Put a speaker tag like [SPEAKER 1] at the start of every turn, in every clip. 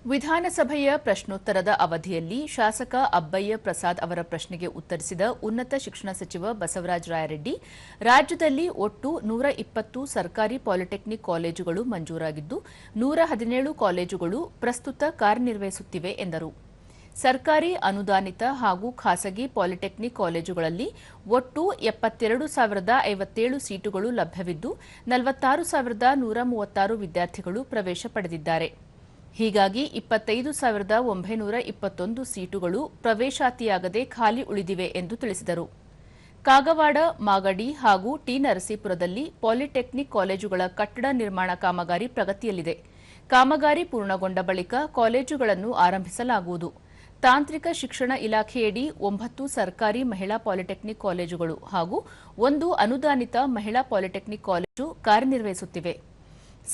[SPEAKER 1] ವಿಧಾನಸಭೆಯ ಪ್ರಶ್ನೋತ್ತರದ ಅವಧಿಯಲ್ಲಿ ಶಾಸಕ ಅಬ್ಬಯ್ಯ ಪ್ರಸಾದ್ ಅವರ ಪ್ರಶ್ನೆಗೆ ಉತ್ತರಿಸಿದ ಉನ್ನತ ಶಿಕ್ಷಣ ಸಚಿವ ಬಸವರಾಜ ರಾಯರೆಡ್ಡಿ, ರಾಜ್ಯದಲ್ಲಿ ಒಟ್ಟು 120 ಸರ್ಕಾರಿ ಪಾಲಿಟೆಕ್ನಿಕ್ ಕಾಲೇಜುಗಳು ಮಂಜೂರಾಗಿದ್ದು 117 ಕಾಲೇಜುಗಳು ಪ್ರಸ್ತುತ ಕಾರ್ಯನಿರ್ವಹಿಸುತ್ತಿವೆ ಎಂದರು. ಸರ್ಕಾರಿ ಅನುದಾನಿತ ಹಾಗೂ ಖಾಸಗಿ ಪಾಲಿಟೆಕ್ನಿಕ್ ಕಾಲೇಜುಗಳಲ್ಲಿ ಒಟ್ಟು 72,057 ಸೀಟುಗಳು ಲಭ್ಯವಿದ್ದು 46,136 ವಿದ್ಯಾರ್ಥಿಗಳು ಪ್ರವೇಶ ಪಡೆದಿದ್ದಾರೆ. ಹೀಗಾಗಿ 25,921 ಸೀಟುಗಳು ಪ್ರವೇಶಾತಿಯಾಗದೆ ಖಾಲಿ ಉಳಿದಿವೆ ಎಂದು ತಿಳಿಸಿದರು. ಕಾಗವಾಡ, ಮಾಗಡಿ ಹಾಗೂ ಟಿ ನರಸೀಪುರದಲ್ಲಿ ಪಾಲಿಟೆಕ್ನಿಕ್ ಕಾಲೇಜುಗಳ ಕಟ್ಟಡ ನಿರ್ಮಾಣ ಕಾಮಗಾರಿ ಪ್ರಗತಿಯಲ್ಲಿದೆ. ಕಾಮಗಾರಿ ಪೂರ್ಣಗೊಂಡ ಬಳಿಕ ಕಾಲೇಜುಗಳನ್ನು ಆರಂಭಿಸಲಾಗುವುದು. ತಾಂತ್ರಿಕ ಶಿಕ್ಷಣ ಇಲಾಖೆಯಡಿ 9 ಸರ್ಕಾರಿ ಮಹಿಳಾ ಪಾಲಿಟೆಕ್ನಿಕ್ ಕಾಲೇಜುಗಳು ಹಾಗೂ 1 ಅನುದಾನಿತ ಮಹಿಳಾ ಪಾಲಿಟೆಕ್ನಿಕ್ ಕಾಲೇಜು ಕಾರ್ಯನಿರ್ವಹಿಸುತ್ತಿವೆ.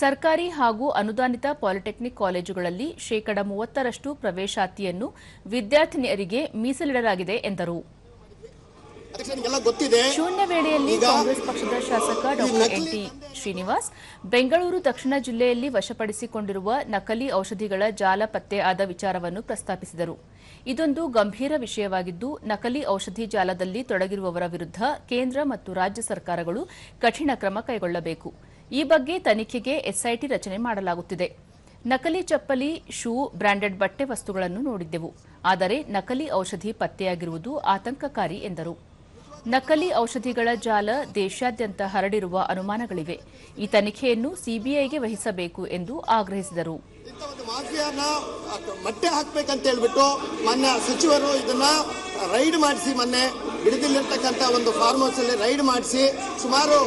[SPEAKER 1] ಸರ್ಕಾರಿ ಹಾಗೂ ಅನುದಾನಿತ ಪಾಲಿಟೆಕ್ನಿಕ್ ಕಾಲೇಜುಗಳಲ್ಲಿ 30% ಪ್ರವೇಶಾತಿಯನ್ನು ವಿದ್ಯಾರ್ಥಿನಿಯರಿಗೆ ಮೀಸಲಿಡಲಾಗಿದೆ ಎಂದರು. ಶೂನ್ಯ ವೇಳೆಯಲ್ಲಿ ಕಾಂಗ್ರೆಸ್ ಪಕ್ಷದ ಶಾಸಕ ಡಾ ಎನ್.ಟಿ. ಶ್ರೀನಿವಾಸ್ ಬೆಂಗಳೂರು ದಕ್ಷಿಣ ಜಿಲ್ಲೆಯಲ್ಲಿ ವಶಪಡಿಸಿಕೊಂಡಿರುವ ನಕಲಿ ಔಷಧಿಗಳ ಜಾಲ ಪತ್ತೆಯಾದ ವಿಚಾರವನ್ನು ಪ್ರಸ್ತಾಪಿಸಿದರು. ಇದೊಂದು ಗಂಭೀರ ವಿಷಯವಾಗಿದ್ದು, ನಕಲಿ ಔಷಧಿ ಜಾಲದಲ್ಲಿ ತೊಡಗಿರುವವರ ವಿರುದ್ಧ ಕೇಂದ್ರ ಮತ್ತು ರಾಜ್ಯ ಸರ್ಕಾರಗಳು ಕಠಿಣ ಕ್ರಮ ಕೈಗೊಳ್ಳಬೇಕು. ಈ ಬಗ್ಗೆ ತನಿಖೆಗೆ ಎಸ್ಐಟಿ ರಚನೆ ಮಾಡಲಾಗುತ್ತಿದೆ. ನಕಲಿ ಚಪ್ಪಲಿ, ಶೂ, ಬ್ರಾಂಡೆಡ್ ಬಟ್ಟೆ ವಸ್ತುಗಳನ್ನು ನೋಡಿದ್ದೆವು. ಆದರೆ ನಕಲಿ ಔಷಧಿ ಪತ್ತೆಯಾಗಿರುವುದು ಆತಂಕಕಾರಿ ಎಂದರು. ನಕಲಿ ಔಷಧಿಗಳ ಜಾಲ ದೇಶಾದ್ಯಂತ ಹರಡಿರುವ ಅನುಮಾನಗಳಿವೆ. ಈ ತನಿಖೆಯನ್ನು ಸಿಬಿಐಗೆ ವಹಿಸಬೇಕು ಎಂದು ಆಗ್ರಹಿಸಿದರು.
[SPEAKER 2] ಮಟ್ಟೆ ಹಾಕಬೇಕಂತ ಹೇಳ್ಬಿಟ್ಟು ಮೊನ್ನೆ ಸಚಿವರು ಇದನ್ನ ರೈಡ್ ಮಾಡಿಸಿ, ಮೊನ್ನೆ ಬಿಡದಿಲ್ಲಿರ್ತಕ್ಕಂಥ ಒಂದು ಫಾರ್ಮ್ ಹೌಸ್ ಅಲ್ಲಿ ರೈಡ್ ಮಾಡಿಸಿ ಸುಮಾರು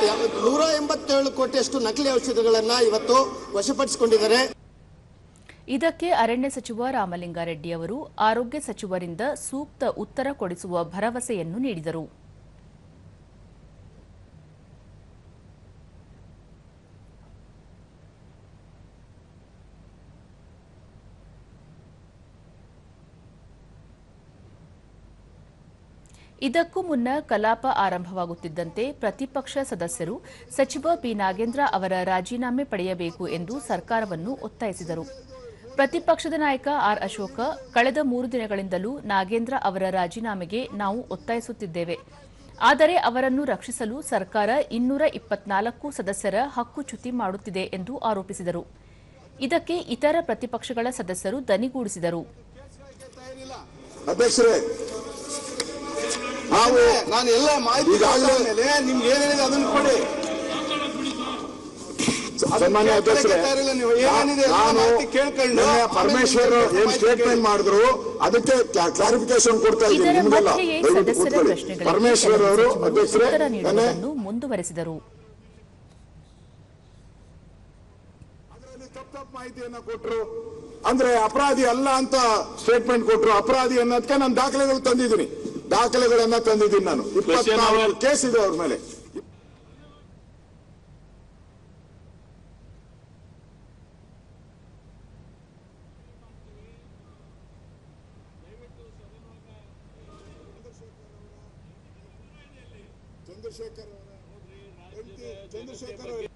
[SPEAKER 2] 187 ಕೋಟಿಯಷ್ಟು ನಕಲಿ ಔಷಧಿಗಳನ್ನು ಇವತ್ತು ವಶಪಡಿಸಿಕೊಂಡಿದ್ದಾರೆ.
[SPEAKER 1] ಇದಕ್ಕೆ ಅರಣ್ಯ ಸಚಿವ ರಾಮಲಿಂಗಾರೆಡ್ಡಿ ಅವರು ಆರೋಗ್ಯ ಸಚಿವರಿಂದ ಸೂಕ್ತ ಉತ್ತರ ಕೊಡಿಸುವ ಭರವಸೆಯನ್ನು ನೀಡಿದರು. ಇದಕ್ಕೂ ಮುನ್ನ ಕಲಾಪ ಆರಂಭವಾಗುತ್ತಿದ್ದಂತೆ ಪ್ರತಿಪಕ್ಷ ಸದಸ್ಯರು ಸಚಿವ ಬಿ ನಾಗೇಂದ್ರ ಅವರ ರಾಜೀನಾಮೆ ಪಡೆಯಬೇಕು ಎಂದು ಸರ್ಕಾರವನ್ನು ಒತ್ತಾಯಿಸಿದರು. ಪ್ರತಿಪಕ್ಷದ ನಾಯಕ ಆರ್ ಅಶೋಕ, ಕಳೆದ 3 ದಿನಗಳಿಂದಲೂ ನಾಗೇಂದ್ರ ಅವರ ರಾಜೀನಾಮೆಗೆ ನಾವು ಒತ್ತಾಯಿಸುತ್ತಿದ್ದೇವೆ. ಆದರೆ ಅವರನ್ನು ರಕ್ಷಿಸಲು ಸರ್ಕಾರ 224 ಸದಸ್ಯರ ಹಕ್ಕುಚ್ಯುತಿ ಮಾಡುತ್ತಿದೆ ಎಂದು ಆರೋಪಿಸಿದರು. ಇದಕ್ಕೆ ಇತರ ಪ್ರತಿಪಕ್ಷಗಳ ಸದಸ್ಯರು ದನಿಗೂಡಿಸಿದರು.
[SPEAKER 3] ನಾನು ಎಲ್ಲ ಮಾಹಿತಿ ಮೇಲೆ ನಿಮ್ಗೆ ಏನೇನಿದೆ ಅದನ್ನು ಕೊಡಿ.
[SPEAKER 4] ಸನ್ಮಾನ್ಯ ಅಧ್ಯಕ್ಷರೇ, ಪರಮೇಶ್ವರ್ ಏನ್ ಸ್ಟೇಟ್ಮೆಂಟ್ ಮಾಡಿದ್ರು ಅದಕ್ಕೆ ಕ್ಲಾರಿಫಿಕೇಶನ್ ಕೊಡ್ತಾ ಇದ್ದೀನಿ. ಪರಮೇಶ್ವರ್ ಅವರು ಅಧ್ಯಕ್ಷರೇ
[SPEAKER 1] ಮುಂದುವರೆಸಿದರು.
[SPEAKER 4] ತಪ್ಪು ಮಾಹಿತಿಯನ್ನ ಕೊಟ್ಟರು, ಅಂದ್ರೆ ಅಪರಾಧಿ ಅಲ್ಲ ಅಂತ ಸ್ಟೇಟ್ಮೆಂಟ್ ಕೊಟ್ಟರು. ಅಪರಾಧಿ ಅನ್ನೋದಕ್ಕೆ ನಾನು ದಾಖಲೆಗಳನ್ನ ತಂದಿದ್ದೀನಿ. ನಾನು 24 ಕೇಸ್ ಇದೆ ಅವ್ರ ಮೇಲೆ. ಚಂದ್ರಶೇಖರ್